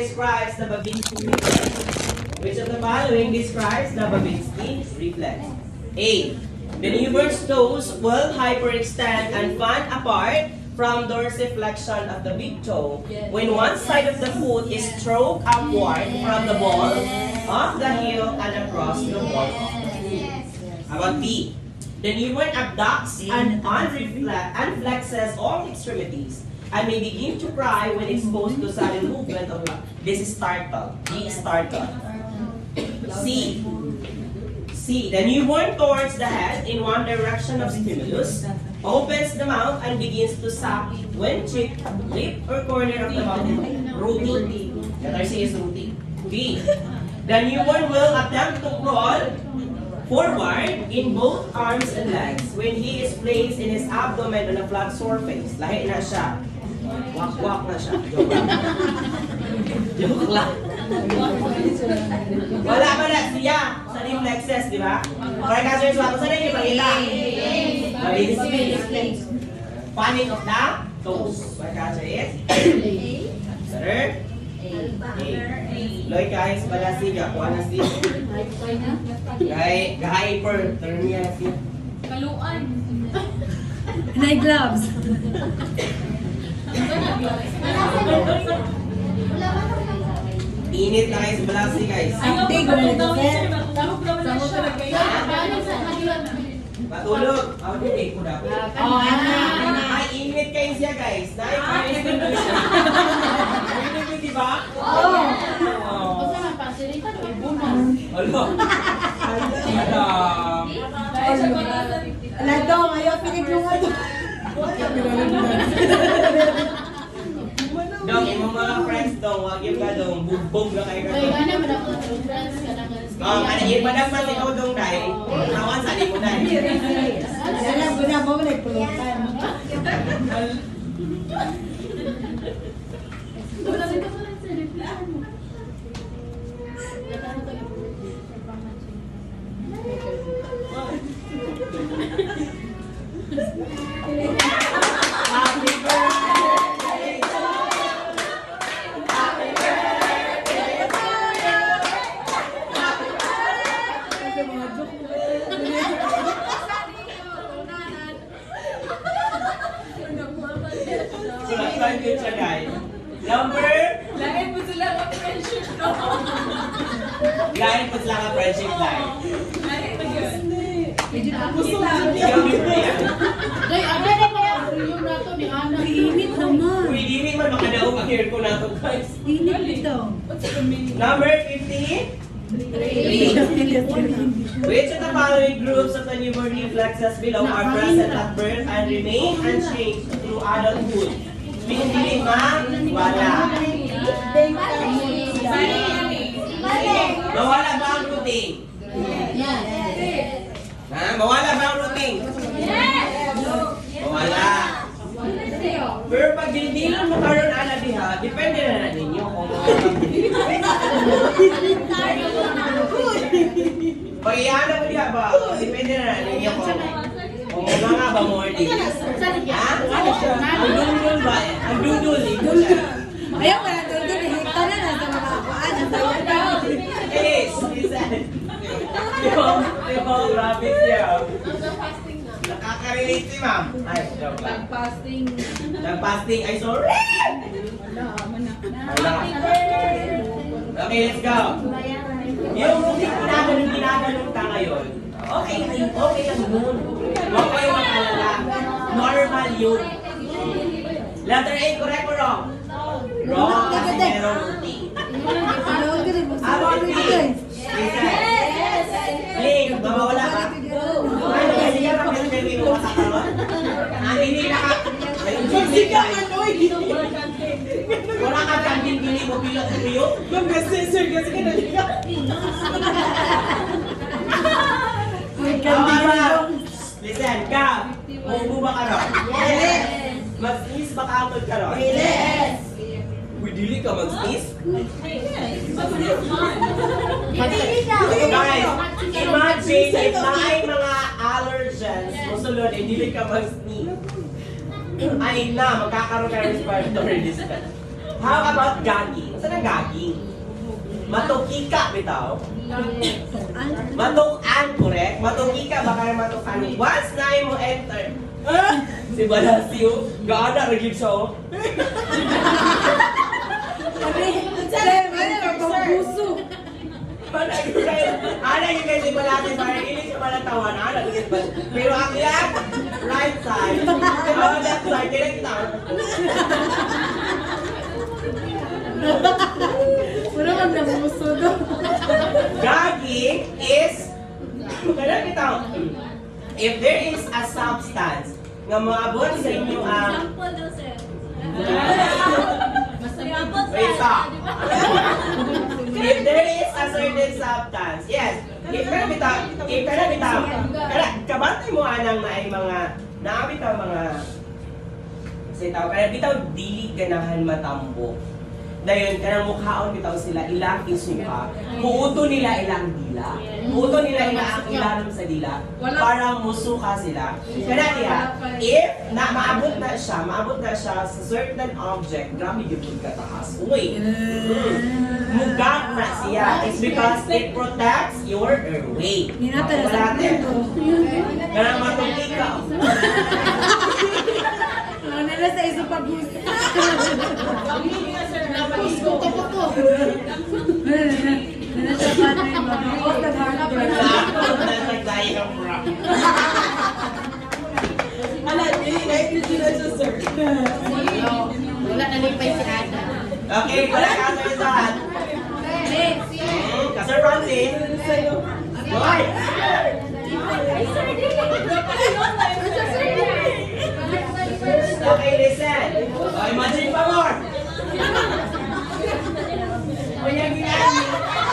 Describes the Babinski reflex. Which of the following describes the Babinski reflex? A. The newborn's toes will hyperextend and fan apart from dorsiflexion of the big toe when one side of the foot is stroked upward from the ball of the heel and across the ball of the foot. How about B? The newborn abducts and unflexes all extremities and may begin to cry when exposed to sudden movement of life. This is startle. B is startle. C. The newborn turns the head in one direction of stimulus, opens the mouth and begins to suck when cheek, lip, or corner of the mouth is rooting. Letter C is rooting. B. The newborn will attempt to crawl forward in both arms and legs when he is placed in his abdomen on a flat surface. Lahi na siya. Wak-wak na siya. Joke lang. Wala pa na siya sa reflexes, di ba? Para kasi yung swako sa rin, ipagila. Panic of the toes. Para kasi is? Sir? Loy guys, pala siya. Kuha na siya. Ga-hyper. Turn niya na siya. Kaluan. Night gloves. Init na kayo sa balasi guys. Ante, gumulog ka, sir. Matulog. Ako din eh, ko dapat. Ay, init kayo siya guys. Init mo, di ba? Oo. Alo. Ala dong, ayaw piniglungan. Dong, yung mga friends dong, wag yung ka dong, bugbog na kayo ka dong. Yung madagmas ikaw dong dahil, nawan sa mo dahil. Alam ko na mo, nagpulutan. Happy birthday! Happy birthday! Sulat yun siya guys. Number? Lahat mo sila ang friendship ko. Lahat po sila ang friendship line. Lahat mo yun. Medyo Ikaw yung yan. Day, aga na kaya yung nato ni Ana. Init naman. Uy, di rin man makadaog ang hair ko na to guys. Init ito. What's the meaning? Number 50? Which of the following groups of the newborn reflexes below are present at birth and remain unchanged through adulthood? Hindi ma, wala. Mawala ba ang routine? Ha? Mawala ba ang routine? Mawala. Pero pag hindi lang makaroon ala diha, depende na ninyo kung pag iyahan mo diha ba, depende na ninyo kung mga ba more din. Ha? Ang dudul ba? Ang dudul, ito siya. Ayaw ka na doon doon. Hita na na sa mga kuan. Ang tawag na. Yes, listen. Yung rabbit niya. Nakaka-relate si ma'am. Ay, joke lang. Fasting. Nag-fasting ay sorry! Wala. Okay, let's go. Yung ginaganon ka ngayon, okay lang yun. Huwag kayo mag-alala. Normal yun. Letter A, correct or wrong? Wrong, kasi meron routine. About B, Link, mawawala ba? Ano, kasi yan ang kasi mo sa karon? Hindi na ka. Wala ka kantin pili mo pilot mo yun? Mag-sensor kasi ka naliga. Listen, ka. Mubo ba ka ron? Yes. Mag-sneeze ba ka agad ka ron? Yes. Uy, dili ka mag-sneeze? Guys, imagine if may mga allergens musulod, dili ka mag-sneeze. Ay na, magkakaroon ka ng respiratory distress. How about gagging? Saan ang gaging? Matukika, bitaw. Matukan, correct? Matukika, baka na matukan. Once na mo enter. Si Balasio, gaana, nagib siya, oh. Sir, puso. Ana yung kayo si Balasio, parang ilis siya malatawan. Pero ang yan, right side. Left side, kaya kita. Wala kang namuso doon. Gaging is, kaya kita, if there is a substance nga maabot sa inyo ang Sample daw, sir. Masama. wait, stop. If there is a certain substance, yes. If kana bitaw, kabantay mo anang na ay mga naabitaw mga sitaw, kaya bitaw dili ganahan matambo. Dayon kanang mukhaon bitaw sila ilang isuka. Muuto nila ilang dila. Muuto nila ilang ilalim sa dila para musuka sila. Kaya niya, if maabot na siya sa certain object, grabe yung kataas. Uy! Mugag na siya. It's because it protects your airway. Ninata na sa Natin. puso. Kanang matungkik ka. Ano nila sa iso pag-gusto. Puto-puto. Nanasa pa na yung mga off the market. Ala, nililike nila sa sir. Wala nalipay si Ana. Okay, wala ka sa isahan. Kasir Francis. Boy! Okay, listen. Imagine pa more. O yan ginagawa.